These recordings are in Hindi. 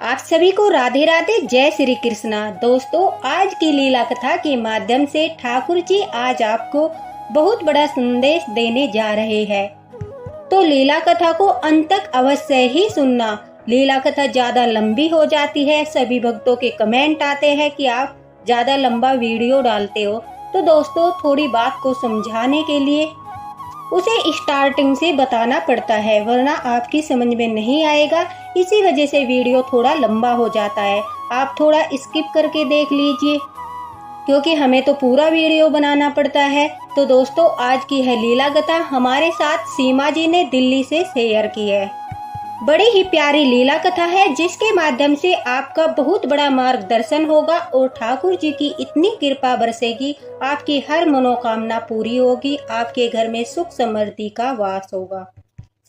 आप सभी को राधे राधे, जय श्री कृष्णा। दोस्तों, आज की लीला कथा के माध्यम से ठाकुर जी आज आपको बहुत बड़ा संदेश देने जा रहे हैं, तो लीला कथा को अंत तक अवश्य ही सुनना। लीला कथा ज्यादा लंबी हो जाती है, सभी भक्तों के कमेंट आते हैं कि आप ज्यादा लंबा वीडियो डालते हो, तो दोस्तों थोड़ी बात को समझाने के लिए उसे स्टार्टिंग से बताना पड़ता है, वरना आपकी समझ में नहीं आएगा। इसी वजह से वीडियो थोड़ा लंबा हो जाता है। आप थोड़ा स्किप करके देख लीजिए, क्योंकि हमें तो पूरा वीडियो बनाना पड़ता है। तो दोस्तों, आज की है लीला कथा हमारे साथ सीमा जी ने दिल्ली से शेयर की है। बड़ी ही प्यारी लीला कथा है, जिसके माध्यम से आपका बहुत बड़ा मार्गदर्शन होगा और ठाकुर जी की इतनी कृपा बरसेगी, आपकी हर मनोकामना पूरी होगी, आपके घर में सुख समृद्धि का वास होगा।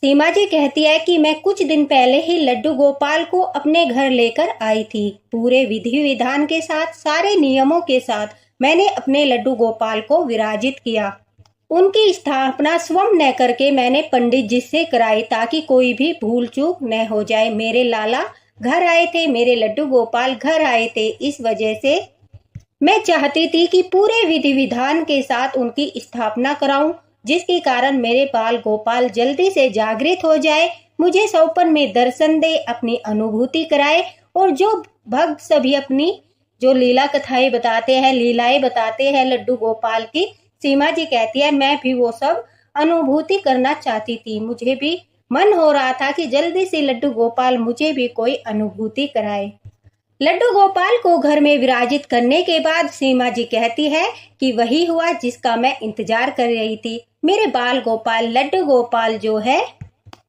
सीमा जी कहती है कि मैं कुछ दिन पहले ही लड्डू गोपाल को अपने घर लेकर आई थी। पूरे विधि विधान के साथ, सारे नियमों के साथ मैंने अपने लड्डू गोपाल को विराजित किया। उनकी स्थापना स्वयं न करके मैंने पंडित जी से कराई, ताकि कोई भी भूल चूक न हो जाए। मेरे लाला घर आए थे, मेरे लड्डू गोपाल घर आए थे, इस वजह से मैं चाहती थी कि पूरे विधि विधान के साथ उनकी स्थापना कराऊं, जिसके कारण मेरे बाल गोपाल जल्दी से जागृत हो जाए, मुझे सौपन में दर्शन दे, अपनी अनुभूति कराए। और जो भक्त सभी अपनी जो लीला कथाएं बताते हैं, लीलाएं बताते हैं लड्डू गोपाल की, सीमा जी कहती है मैं भी वो सब अनुभूति करना चाहती थी। मुझे भी मन हो रहा था कि जल्दी से लड्डू गोपाल मुझे भी कोई अनुभूति कराए। लड्डू गोपाल को घर में विराजित करने के बाद सीमा जी कहती है कि वही हुआ जिसका मैं इंतजार कर रही थी। मेरे बाल गोपाल लड्डू गोपाल जो है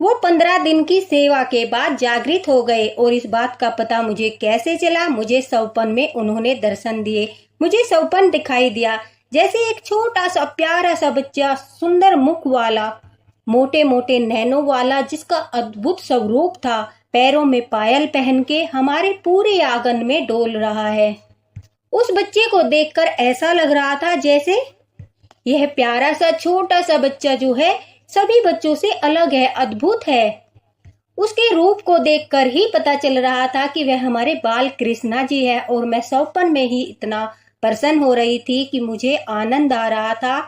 वो 15 दिन की सेवा के बाद जागृत हो गए। और इस बात का पता मुझे कैसे चला? मुझे सौपन में उन्होंने दर्शन दिए। मुझे सौपन दिखाई दिया जैसे एक छोटा सा प्यारा सा बच्चा, सुंदर मुख वाला, मोटे मोटे नैनों वाला, जिसका अद्भुत स्वरूप था, पैरों में पायल पहन के हमारे पूरे आंगन में डोल रहा है। उस बच्चे को देखकर ऐसा लग रहा था जैसे यह प्यारा सा छोटा सा बच्चा जो है सभी बच्चों से अलग है, अद्भुत है। उसके रूप को देखकर ही पता चल रहा था कि वह हमारे बाल कृष्णा जी है। और मैं सौपन में ही इतना प्रसन्न हो रही थी कि मुझे आनंद आ रहा था।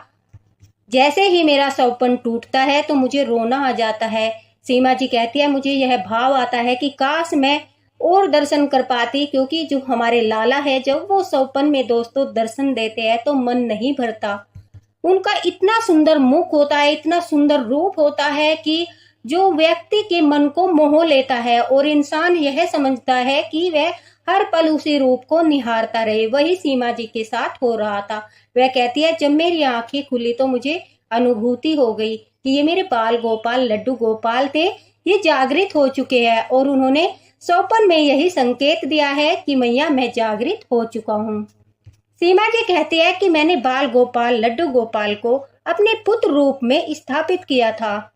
जैसे ही मेरा सौपन टूटता है तो मुझे रोना आ जाता है। सीमा जी कहती है मुझे यह भाव आता है कि काश मैं और दर्शन कर पाती, क्योंकि जो हमारे लाला है जब वो सौपन में दोस्तों दर्शन देते हैं तो मन नहीं भरता। उनका इतना सुंदर मुख होता है, इतना सुंदर रूप होता है कि जो व्यक्ति के मन को मोह लेता है, और इंसान यह समझता है कि वह हर पल उसी रूप को निहारता रहे। वही सीमा जी के साथ हो रहा था। वह कहती है जब मेरी आंखें खुली तो मुझे अनुभूति हो गई कि ये मेरे बाल गोपाल लड्डू गोपाल थे, ये जागृत हो चुके हैं। और उन्होंने सौपन में यही संकेत दिया है कि मैया मैं जागृत हो चुका हूँ। सीमा जी कहती है कि मैंने बाल गोपाल लड्डू गोपाल को अपने पुत्र रूप में स्थापित किया था,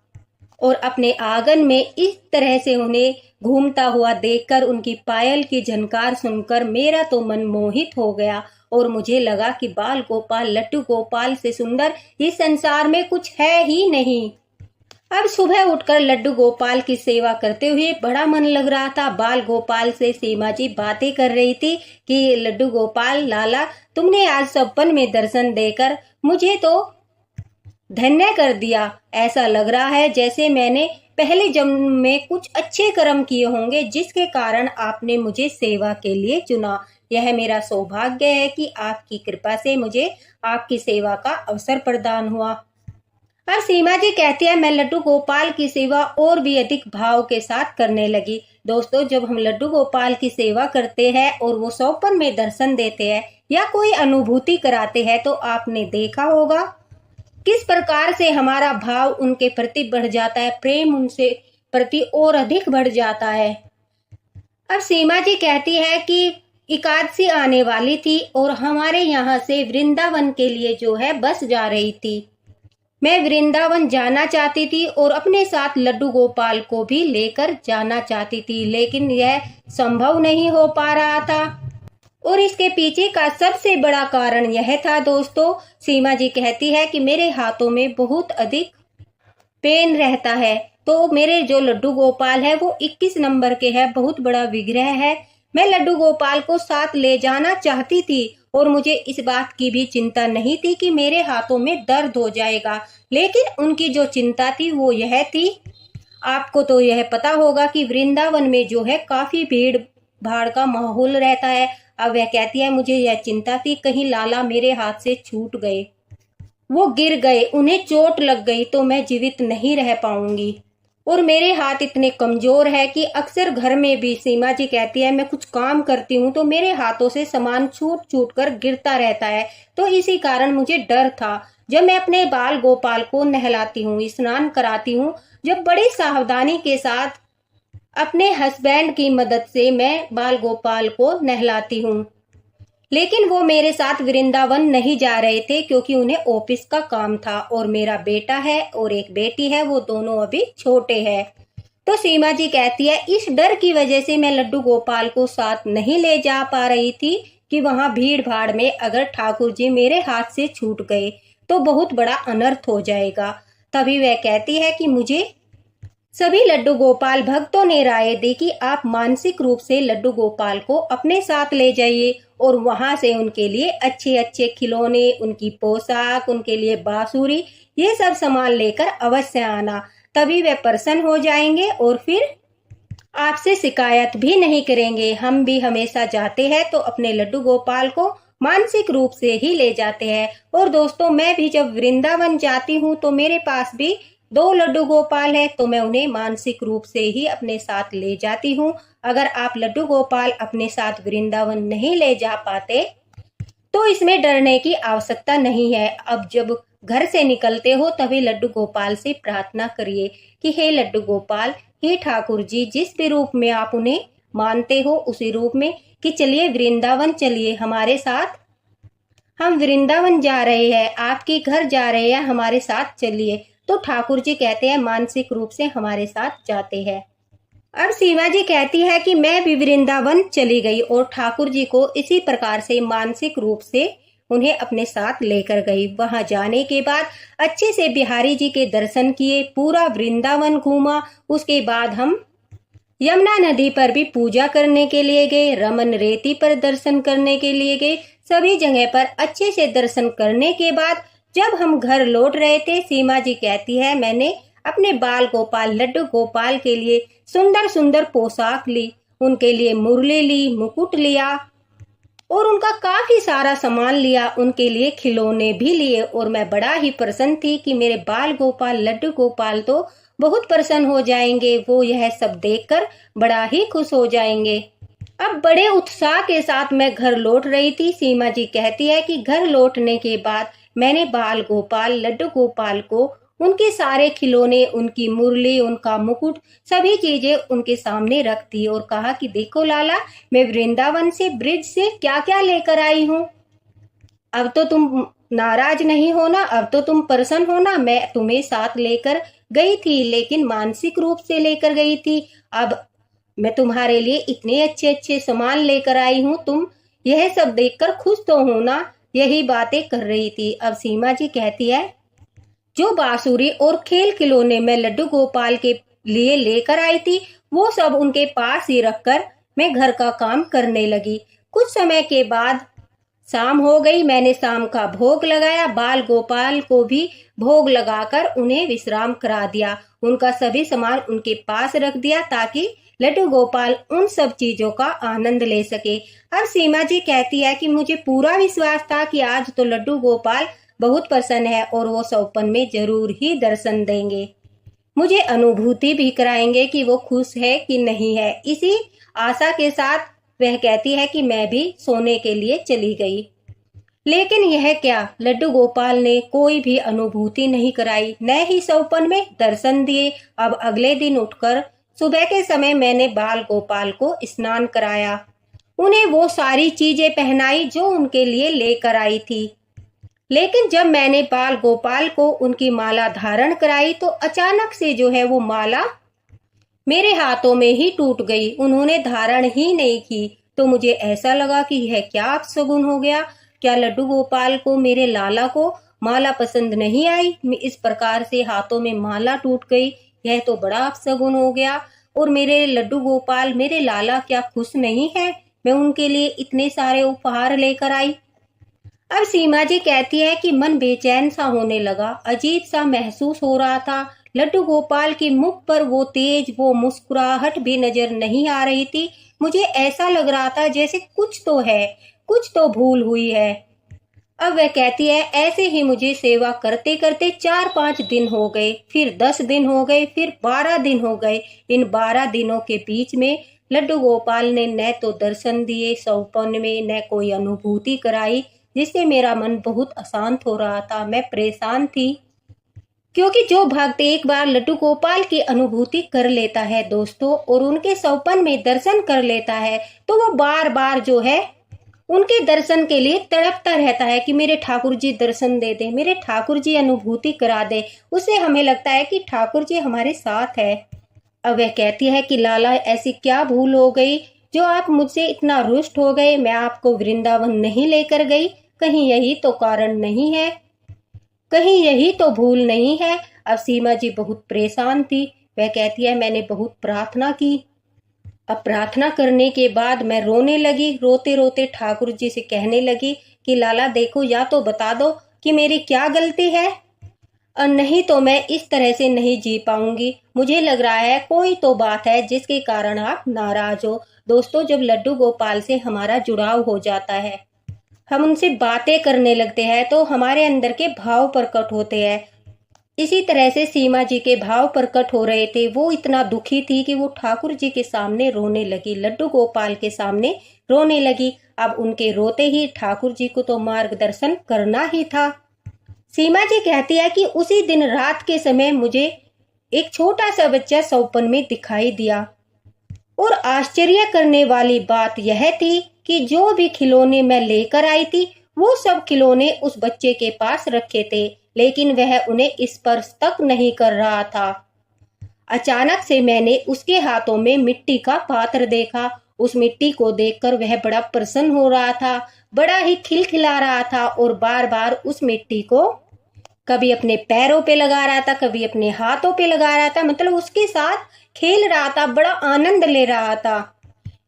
और अपने आंगन में इस तरह से उन्हें घूमता हुआ देखकर, उनकी पायल की झनकार सुनकर मेरा तो मन मोहित हो गया। और मुझे लगा कि बाल गोपाल लड्डू गोपाल से सुंदर इस संसार में कुछ है ही नहीं। अब सुबह उठकर लड्डू गोपाल की सेवा करते हुए बड़ा मन लग रहा था। बाल गोपाल से सीमा जी बातें कर रही थी कि लड्डू गोपाल लाला, तुमने आज सपन में दर्शन देकर मुझे तो धन्य कर दिया। ऐसा लग रहा है जैसे मैंने पहले जन्म में कुछ अच्छे कर्म किए होंगे, जिसके कारण आपने मुझे सेवा के लिए चुना। यह मेरा सौभाग्य है कि आपकी कृपा से मुझे आपकी सेवा का अवसर प्रदान हुआ। अब सीमा जी कहती है मैं लड्डू गोपाल की सेवा और भी अधिक भाव के साथ करने लगी। दोस्तों, जब हम लड्डू गोपाल की सेवा करते हैं और वो सौपन में दर्शन देते हैं या कोई अनुभूति कराते हैं, तो आपने देखा होगा किस प्रकार से हमारा भाव उनके प्रति बढ़ जाता है, प्रेम उनसे प्रति और अधिक बढ़ जाता है। अब सीमा जी कहती है कि एकादशी आने वाली थी और हमारे यहाँ से वृंदावन के लिए जो है बस जा रही थी। मैं वृंदावन जाना चाहती थी और अपने साथ लड्डू गोपाल को भी लेकर जाना चाहती थी, लेकिन यह संभव नहीं हो पा रहा था। और इसके पीछे का सबसे बड़ा कारण यह था दोस्तों, सीमा जी कहती है कि मेरे हाथों में बहुत अधिक पेन रहता है। तो मेरे जो लड्डू गोपाल है वो 21 नंबर के है, बहुत बड़ा विग्रह है। मैं लड्डू गोपाल को साथ ले जाना चाहती थी और मुझे इस बात की भी चिंता नहीं थी कि मेरे हाथों में दर्द हो जाएगा, लेकिन उनकी जो चिंता थी वो यह थी, आपको तो यह पता होगा कि वृंदावन में जो है काफी भीड़ भाड़ का माहौल रहता है। अब वह कहती है मुझे यह चिंता थी कहीं लाला मेरे हाथ से छूट गए, वो गिर गए, उन्हें चोट लग गई तो मैं जीवित नहीं रह पाऊंगी। और मेरे हाथ इतने कमजोर है कि अक्सर घर में भी सीमा जी कहती है मैं कुछ काम करती हूँ तो मेरे हाथों से सामान छूट छूट कर गिरता रहता है, तो इसी कारण मुझे डर था। जब मैं अपने बाल गोपाल को नहलाती हूँ, स्नान कराती हूँ, जब बड़ी सावधानी के साथ अपने हस्बैंड की मदद से मैं बाल गोपाल को नहलाती हूँ, लेकिन वो मेरे साथ वृंदावन नहीं जा रहे थे क्योंकि उन्हें ऑफिस का काम था और मेरा बेटा है और एक बेटी है, वो दोनों अभी छोटे हैं। तो सीमा जी कहती है इस डर की वजह से मैं लड्डू गोपाल को साथ नहीं ले जा पा रही थी कि वहां भीड़ भाड़ में अगर ठाकुर जी मेरे हाथ से छूट गए तो बहुत बड़ा अनर्थ हो जाएगा। तभी वह कहती है कि मुझे सभी लड्डू गोपाल भक्तों ने राय दी कि आप मानसिक रूप से लड्डू गोपाल को अपने साथ ले जाइए और वहां से उनके लिए अच्छे अच्छे खिलौने, उनकी पोशाक, उनके लिए बांसुरी, ये सब सामान लेकर अवश्य आना, तभी वे प्रसन्न हो जाएंगे और फिर आपसे शिकायत भी नहीं करेंगे। हम भी हमेशा जाते हैं तो अपने लड्डू गोपाल को मानसिक रूप से ही ले जाते हैं। और दोस्तों, मैं भी जब वृंदावन जाती हूँ तो मेरे पास भी 2 लड्डू गोपाल है, तो मैं उन्हें मानसिक रूप से ही अपने साथ ले जाती हूँ। अगर आप लड्डू गोपाल अपने साथ वृंदावन नहीं ले जा पाते तो इसमें डरने की आवश्यकता नहीं है। अब जब घर से निकलते हो तभी लड्डू गोपाल से प्रार्थना करिए कि हे लड्डू गोपाल, हे ठाकुर जी, जिस भी रूप में आप उन्हें मानते हो उसी रूप में, कि चलिए वृंदावन चलिए हमारे साथ, हम वृंदावन जा रहे हैं, आपके घर जा रहे हैं, हमारे साथ चलिए। तो ठाकुर जी कहते हैं मानसिक रूप से हमारे साथ जाते हैं। अब सीमा जी कहती है कि मैं भी वृंदावन चली गई और ठाकुर जी को इसी प्रकार से मानसिक रूप से उन्हें अपने साथ लेकर गई। वहां जाने के बाद अच्छे से बिहारी जी के दर्शन किए, पूरा वृंदावन घूमा। उसके बाद हम यमुना नदी पर भी पूजा करने के लिए गए, रमन रेती पर दर्शन करने के लिए गए। सभी जगह पर अच्छे से दर्शन करने के बाद जब हम घर लौट रहे थे, सीमा जी कहती है मैंने अपने बाल गोपाल लड्डू गोपाल के लिए सुंदर सुंदर पोशाक ली, उनके लिए मुरली ली, मुकुट लिया और उनका काफी सारा सामान लिया, उनके लिए खिलौने भी लिए। और मैं बड़ा ही प्रसन्न थी कि मेरे बाल गोपाल लड्डू गोपाल तो बहुत प्रसन्न हो जाएंगे, वो यह सब देखकर बड़ा ही खुश हो जाएंगे। अब बड़े उत्साह के साथ मैं घर लौट रही थी। सीमा जी कहती है कि घर लौटने के बाद मैंने बाल गोपाल लड्डू गोपाल को उनके सारे खिलौने, उनकी मुरली, उनका मुकुट, सभी चीजें उनके सामने रख दी और कहा कि देखो लाला, मैं वृंदावन से ब्रिज से क्या क्या लेकर आई हूँ। अब तो तुम नाराज नहीं होना, अब तो तुम प्रसन्न होना। मैं तुम्हें साथ लेकर गई थी लेकिन मानसिक रूप से लेकर गई थी। अब मैं तुम्हारे लिए इतने अच्छे अच्छे सामान लेकर आई हूँ, तुम यह सब देखकर खुश तो होना। यही बातें कर रही थी। अब सीमा जी कहती है जो बांसुरी और खेल खिलौने मैं लड्डू गोपाल के लिए लेकर आई थी वो सब उनके पास ही रखकर मैं घर का काम करने लगी। कुछ समय के बाद शाम हो गई। मैंने शाम का भोग लगाया, बाल गोपाल को भी भोग लगाकर उन्हें विश्राम करा दिया, उनका सभी सामान उनके पास रख दिया ताकि लड्डू गोपाल उन सब चीजों का आनंद ले सके। अब सीमा जी कहती है कि मुझे पूरा विश्वास था कि आज तो लड्डू गोपाल बहुत प्रसन्न है और वो सौपन में जरूर ही दर्शन देंगे, मुझे अनुभूति भी कराएंगे कि वो खुश है कि नहीं है। इसी आशा के साथ वह कहती है कि मैं भी सोने के लिए चली गई। लेकिन यह क्या, लड्डू गोपाल ने कोई भी अनुभूति नहीं कराई, न ही सौपन में दर्शन दिए। अब अगले दिन उठकर सुबह के समय मैंने बाल गोपाल को स्नान कराया, उन्हें वो सारी चीजें पहनाई जो उनके लिए लेकर आई थी। लेकिन जब मैंने बाल गोपाल को उनकी माला धारण कराई तो अचानक से जो है वो माला मेरे हाथों में ही टूट गई, उन्होंने धारण ही नहीं की। तो मुझे ऐसा लगा कि यह क्या अपशगुन हो गया, क्या लड्डू गोपाल को, मेरे लाला को माला पसंद नहीं आई, इस प्रकार से हाथों में माला टूट गई, यह तो बड़ा अपशगुन हो गया। और मेरे लड्डू गोपाल, मेरे लाला क्या खुश नहीं है? मैं उनके लिए इतने सारे उपहार लेकर आई। अब सीमा जी कहती है कि मन बेचैन सा होने लगा, अजीब सा महसूस हो रहा था। लड्डू गोपाल की मुख पर वो तेज, वो मुस्कुराहट भी नजर नहीं आ रही थी। मुझे ऐसा लग रहा था जैसे कुछ तो है, कुछ तो भूल हुई है। अब वह कहती है, ऐसे ही मुझे सेवा करते करते 4-5 दिन हो गए, फिर 10 दिन हो गए, फिर 12 दिन हो गए। इन 12 दिनों के बीच में लड्डू गोपाल ने न तो दर्शन दिए सौपन में, न कोई अनुभूति कराई, जिससे मेरा मन बहुत अशांत हो रहा था। मैं परेशान थी, क्योंकि जो भक्त एक बार लड्डू गोपाल की अनुभूति कर लेता है दोस्तों, और उनके सौपन में दर्शन कर लेता है, तो वो बार बार जो है उनके दर्शन के लिए तड़पता रहता है कि मेरे ठाकुर जी दर्शन दे दे, मेरे ठाकुर जी अनुभूति करा दे। उससे हमें लगता है कि ठाकुर जी हमारे साथ है। अब वह कहती है कि लाला, ऐसी क्या भूल हो गई जो आप मुझसे इतना रुष्ट हो गए? मैं आपको वृंदावन नहीं लेकर गई, कहीं यही तो कारण नहीं है? कहीं यही तो भूल नहीं है? अब सीमा जी बहुत परेशान थी। वह कहती है, मैंने बहुत प्रार्थना की। अब प्रार्थना करने के बाद मैं रोने लगी। रोते रोते ठाकुर जी से कहने लगी कि लाला देखो, या तो बता दो कि मेरी क्या गलती है, और नहीं तो मैं इस तरह से नहीं जी पाऊंगी। मुझे लग रहा है कोई तो बात है जिसके कारण आप नाराज हो। दोस्तों, जब लड्डू गोपाल से हमारा जुड़ाव हो जाता है, हम उनसे बातें करने लगते हैं, तो हमारे अंदर के भाव प्रकट होते हैं। इसी तरह से सीमा जी के भाव प्रकट हो रहे थे। वो इतना दुखी थी कि वो ठाकुर जी के सामने रोने लगी, लड्डू गोपाल के सामने रोने लगी। अब उनके रोते ही ठाकुर जी को तो मार्गदर्शन करना ही था। सीमा जी कहती है कि उसी दिन रात के समय मुझे एक छोटा सा बच्चा सौपन में दिखाई दिया, और आश्चर्य करने वाली बात यह थी कि जो भी खिलौने मैं लेकर आई थी, वो सब खिलौने उस बच्चे के पास रखे थे, लेकिन वह उन्हें स्पर्श तक नहीं कर रहा था। अचानक से मैंने उसके हाथों में मिट्टी का पात्र देखा। उस मिट्टी को देखकर वह बड़ा प्रसन्न हो रहा था, बड़ा ही खिलखिला रहा था, और बार बार उस मिट्टी को कभी अपने पैरों पे लगा रहा था, कभी अपने हाथों पे लगा रहा था। मतलब उसके साथ खेल रहा था, बड़ा आनंद ले रहा था,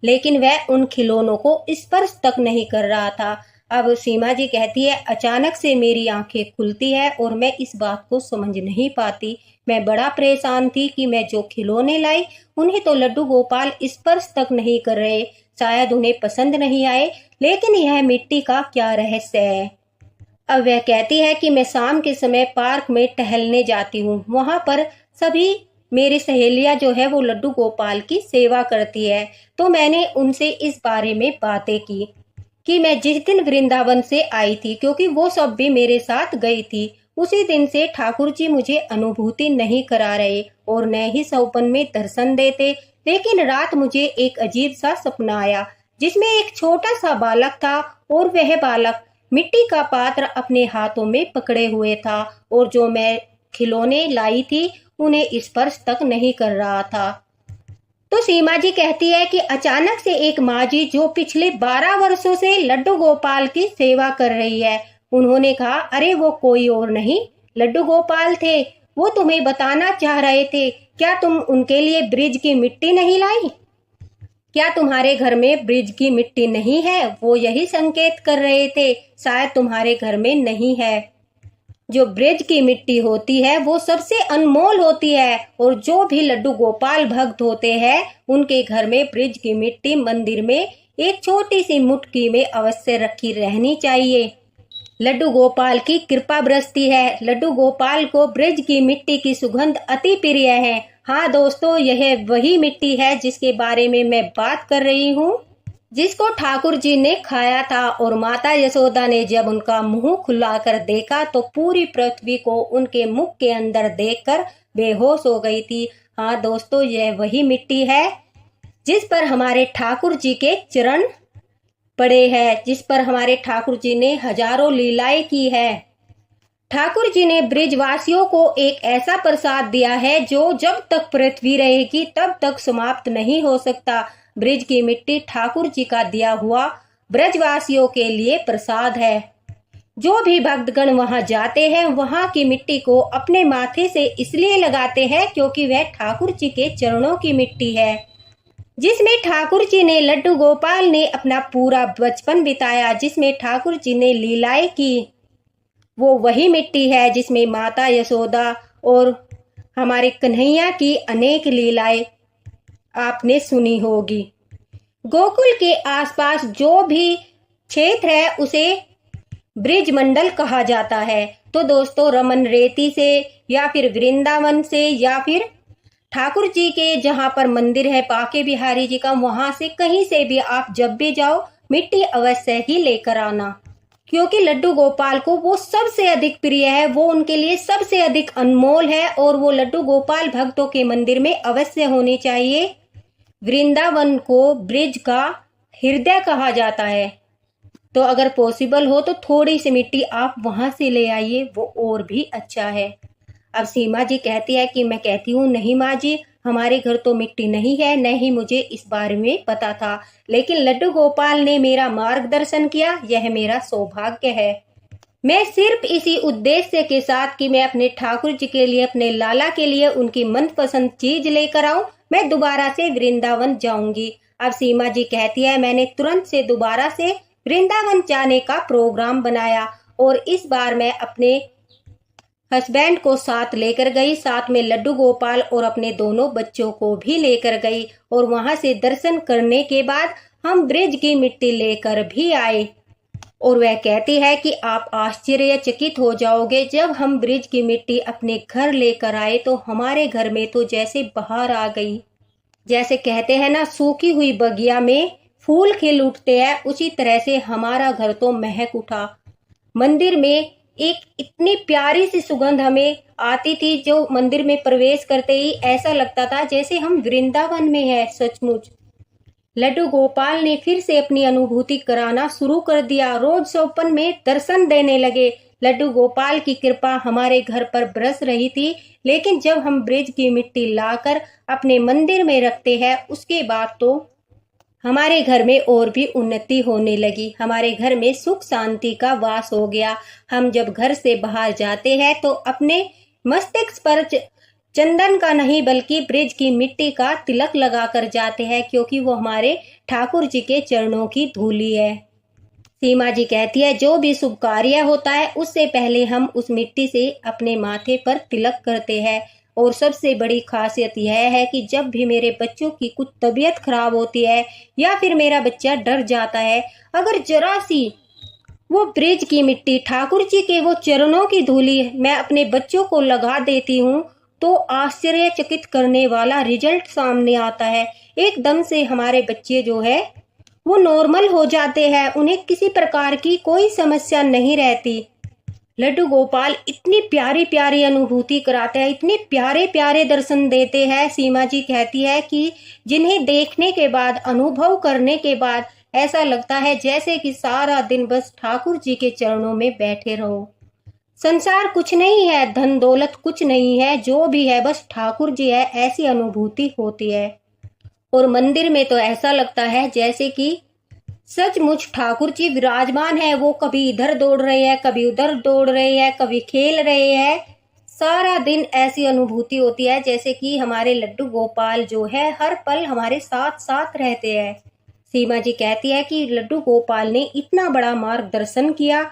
लेकिन वह उन खिलौनों को स्पर्श तक नहीं कर रहा था। अब सीमा जी कहती है, अचानक से मेरी आंखें खुलती है और मैं इस बात को समझ नहीं पाती। मैं बड़ा परेशान थी कि मैं जो खिलौने लाई, उन्हें तो लड्डू गोपाल स्पर्श तक नहीं कर रहे, शायद उन्हें पसंद नहीं आए, लेकिन यह मिट्टी का क्या रहस्य है? अब वह कहती है कि मैं शाम के समय पार्क में टहलने जाती हूँ, वहां पर सभी मेरी सहेलियां जो है वो लड्डू गोपाल की सेवा करती है। तो मैंने उनसे इस बारे में बातें की कि मैं जिस दिन वृंदावन से आई थी, क्योंकि वो सब भी मेरे साथ गई थी, उसी दिन से ठाकुर जी मुझे अनुभूति नहीं करा रहे और न ही सौपन में दर्शन देते। लेकिन रात मुझे एक अजीब सा सपना आया, जिसमें एक छोटा सा बालक था, और वह बालक मिट्टी का पात्र अपने हाथों में पकड़े हुए था, और जो मैं खिलौने लाई थी उन्हें स्पर्श तक नहीं कर रहा था। तो सीमा जी कहती है कि अचानक से एक माँ जी, जो पिछले 12 वर्षों से लड्डू गोपाल की सेवा कर रही है, उन्होंने कहा, अरे वो कोई और नहीं, लड्डू गोपाल थे। वो तुम्हें बताना चाह रहे थे, क्या तुम उनके लिए ब्रिज की मिट्टी नहीं लाई? क्या तुम्हारे घर में ब्रिज की मिट्टी नहीं है? वो यही संकेत कर रहे थे, शायद तुम्हारे घर में नहीं है। जो ब्रिज की मिट्टी होती है वो सबसे अनमोल होती है, और जो भी लड्डू गोपाल भक्त होते हैं, उनके घर में ब्रिज की मिट्टी मंदिर में एक छोटी सी मुट्ठी में अवश्य रखी रहनी चाहिए। लड्डू गोपाल की कृपा बरसती है। लड्डू गोपाल को ब्रिज की मिट्टी की सुगंध अति प्रिय है। हाँ दोस्तों, यह वही मिट्टी है जिसके बारे में मैं बात कर रही हूँ, जिसको ठाकुर जी ने खाया था, और माता यशोदा ने जब उनका मुंह खुलाकर देखा तो पूरी पृथ्वी को उनके मुख के अंदर देखकर बेहोश हो गई थी। हाँ दोस्तों, यह वही मिट्टी है जिस पर हमारे ठाकुर जी के चरण पड़े हैं, जिस पर हमारे ठाकुर जी ने हजारों लीलाएं की है। ठाकुर जी ने ब्रिजवासियों को एक ऐसा प्रसाद दिया है जो जब तक पृथ्वी रहेगी तब तक समाप्त नहीं हो सकता। ब्रिज की मिट्टी ठाकुर जी का दिया हुआ ब्रजवासियों के लिए प्रसाद है। जो भी भक्तगण वहां जाते हैं वहां की मिट्टी को अपने माथे से इसलिए लगाते हैं क्योंकि वह ठाकुर जी के चरणों की मिट्टी है, जिसमें ठाकुर जी ने, लड्डू गोपाल ने अपना पूरा बचपन बिताया, जिसमें ठाकुर जी ने लीलाएं की, वो वही मिट्टी है जिसमें माता यशोदा और हमारे कन्हैया की अनेक लीलाएं आपने सुनी होगी। गोकुल के आसपास जो भी क्षेत्र है उसे ब्रिज मंडल कहा जाता है। तो दोस्तों, रमन रेती से या फिर वृंदावन से या फिर ठाकुर जी के जहां पर मंदिर है बांके बिहारी जी का, वहां से कहीं से भी आप जब भी जाओ मिट्टी अवश्य ही लेकर आना, क्योंकि लड्डू गोपाल को वो सबसे अधिक प्रिय है, वो उनके लिए सबसे अधिक अनमोल है और वो लड्डू गोपाल भक्तों के मंदिर में अवश्य होनी चाहिए। वृंदावन को ब्रिज का हृदय कहा जाता है, तो अगर पॉसिबल हो तो थोड़ी सी मिट्टी आप वहां से ले आइए, वो और भी अच्छा है। अब सीमा जी कहती है कि मैं कहती हूँ नहीं माँ जी, हमारे घर तो मिट्टी नहीं है, न ही मुझे इस बारे में पता था, लेकिन लड्डू गोपाल ने मेरा मार्गदर्शन किया, यह मेरा सौभाग्य है। मैं सिर्फ इसी उद्देश्य के साथ कि मैं अपने ठाकुर जी के लिए, अपने लाला के लिए उनकी मनपसंद चीज लेकर आऊं, मैं दोबारा से वृंदावन जाऊंगी। अब सीमा जी कहती है मैंने तुरंत से दोबारा से वृंदावन जाने का प्रोग्राम बनाया और इस बार मैं अपने हस्बैंड को साथ लेकर गई, साथ में लड्डू गोपाल और अपने दोनों बच्चों को भी लेकर गई और वहां से दर्शन करने के बाद हम ब्रिज की मिट्टी लेकर भी आए। और वह कहती है कि आप आश्चर्यचकित हो जाओगे, जब हम ब्रिज की मिट्टी अपने घर लेकर आए तो हमारे घर में तो जैसे बहार आ गई। जैसे कहते हैं ना, सूखी हुई बगिया में फूल खिल उठते हैं, उसी तरह से हमारा घर तो महक उठा। मंदिर में एक इतनी प्यारी सी सुगंध हमें आती थी, जो मंदिर में प्रवेश करते ही ऐसा लगता था जैसे हम वृंदावन में हैं। सचमुच लड्डू गोपाल ने फिर से अपनी अनुभूति कराना शुरू कर दिया, रोज स्वप्न में दर्शन देने लगे। लड्डू गोपाल की कृपा हमारे घर पर बरस रही थी, लेकिन जब हम ब्रिज की मिट्टी लाकर अपने मंदिर में रखते हैं उसके बाद तो हमारे घर में और भी उन्नति होने लगी, हमारे घर में सुख शांति का वास हो गया। हम जब घर से बाहर जाते हैं तो अपने मस्तिष्क पर चंदन का नहीं बल्कि ब्रिज की मिट्टी का तिलक लगा कर जाते हैं, क्योंकि वो हमारे ठाकुर जी के चरणों की धूली है। सीमा जी कहती है जो भी शुभ कार्य होता है उससे पहले हम उस मिट्टी से अपने माथे पर तिलक करते हैं। और सबसे बड़ी खासियत यह है कि जब भी मेरे बच्चों की कुछ तबीयत खराब होती है या फिर मेरा बच्चा डर जाता है, अगर जरा सी वो ब्रिज की मिट्टी, ठाकुर जी के वो चरणों की धूली मैं अपने बच्चों को लगा देती हूँ तो आश्चर्यचकित करने वाला रिजल्ट सामने आता है। एकदम से हमारे बच्चे जो है वो नॉर्मल हो जाते हैं, उन्हें किसी प्रकार की कोई समस्या नहीं रहती। लड्डू गोपाल इतनी प्यारी प्यारी अनुभूति कराते हैं, इतने प्यारे प्यारे दर्शन देते हैं। सीमा जी कहती है कि जिन्हें देखने के बाद, अनुभव करने के बाद ऐसा लगता है जैसे कि सारा दिन बस ठाकुर जी के चरणों में बैठे रहो। संसार कुछ नहीं है, धन दौलत कुछ नहीं है, जो भी है बस ठाकुर जी है, ऐसी अनुभूति होती है। और मंदिर में तो ऐसा लगता है जैसे कि सचमुच ठाकुर जी विराजमान है, वो कभी इधर दौड़ रहे हैं, कभी उधर दौड़ रहे हैं, कभी खेल रहे हैं। सारा दिन ऐसी अनुभूति होती है जैसे कि हमारे लड्डू गोपाल जो है हर पल हमारे साथ साथ रहते हैं। सीमा जी कहती है कि लड्डू गोपाल ने इतना बड़ा मार्गदर्शन किया,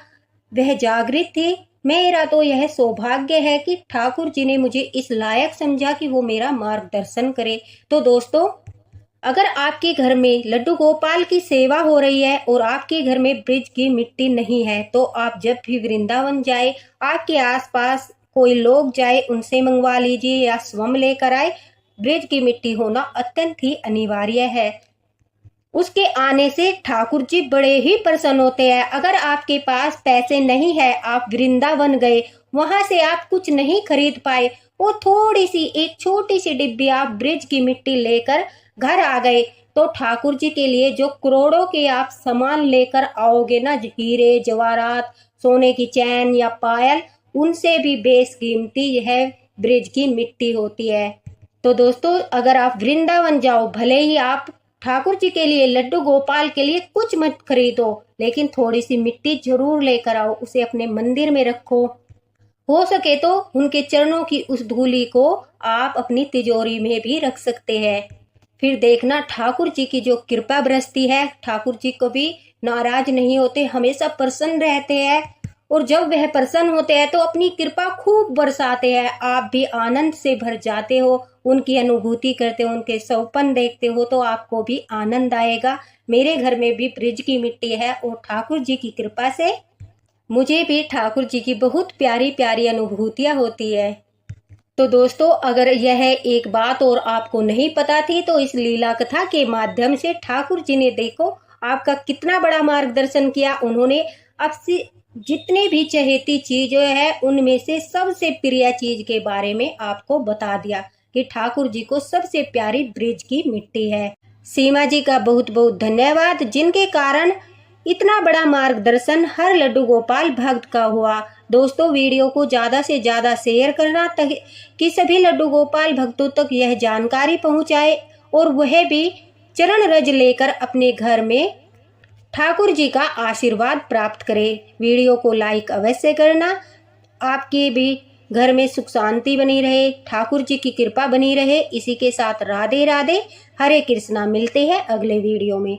वह जागृत थे। मेरा तो यह सौभाग्य है कि ठाकुर जी ने मुझे इस लायक समझा कि वो मेरा मार्गदर्शन करे। तो दोस्तों, अगर आपके घर में लड्डू गोपाल की सेवा हो रही है और आपके घर में ब्रिज की मिट्टी नहीं है, तो आप जब भी वृंदावन जाए, आपके आसपास कोई लोग जाए, उनसे मंगवा लीजिए या स्वयं लेकर आए। ब्रिज की मिट्टी होना अत्यंत ही अनिवार्य है। उसके आने से ठाकुर जी बड़े ही प्रसन्न होते हैं। अगर आपके पास पैसे नहीं है, आप वृंदावन गए, वहां से आप कुछ नहीं खरीद पाए, वो थोड़ी सी एक छोटी सी डिब्बी आप ब्रिज की मिट्टी लेकर घर आ गए, तो ठाकुर जी के लिए जो करोड़ों के आप सामान लेकर आओगे ना, हीरे जवाहरात, सोने की चैन या पायल, उनसे भी बेशकीमती यह ब्रिज की मिट्टी होती है। तो दोस्तों, अगर आप वृंदावन जाओ, भले ही आप ठाकुर जी के लिए, लड्डू गोपाल के लिए कुछ मत खरीदो, लेकिन थोड़ी सी मिट्टी जरूर लेकर आओ, उसे अपने मंदिर में रखो। हो सके तो उनके चरणों की उस धूलि को आप अपनी तिजोरी में भी रख सकते हैं। फिर देखना ठाकुर जी की जो कृपा बरसती है, ठाकुर जी कभी नाराज नहीं होते, हमेशा प्रसन्न रहते हैं। और जब वह प्रसन्न होते हैं तो अपनी कृपा खूब बरसाते हैं। आप भी आनंद से भर जाते हो, उनकी अनुभूति करते हो, उनके सौपन देखते हो तो आपको भी आनंद आएगा। मेरे घर में भी ब्रिज की मिट्टी है और ठाकुर जी की कृपा से मुझे भी ठाकुर जी की बहुत प्यारी प्यारी अनुभूतियां होती है। तो दोस्तों, अगर यह एक बात और आपको नहीं पता थी तो इस लीला कथा के माध्यम से ठाकुर जी ने देखो आपका कितना बड़ा मार्गदर्शन किया। उन्होंने आपसे जितने भी चहेती चीज है उनमें से सबसे प्रिय चीज के बारे में आपको बता दिया कि ठाकुर जी को सबसे प्यारी ब्रिज की मिट्टी है। सीमा जी का बहुत बहुत धन्यवाद, जिनके कारण इतना बड़ा मार्गदर्शन हर लड्डू गोपाल भक्त का हुआ। दोस्तों, वीडियो को ज़्यादा से ज़्यादा शेयर करना कि सभी लड्डू गोपाल भक्तों तक यह जानकारी पहुंचाए और वह भी चरण रज लेकर अपने घर में ठाकुर जी का आशीर्वाद प्राप्त करे। वीडियो को लाइक अवश्य करना। आपके भी घर में सुख शांति बनी रहे, ठाकुर जी की कृपा बनी रहे। इसी के साथ राधे राधे, हरे कृष्णा। मिलते हैं अगले वीडियो में।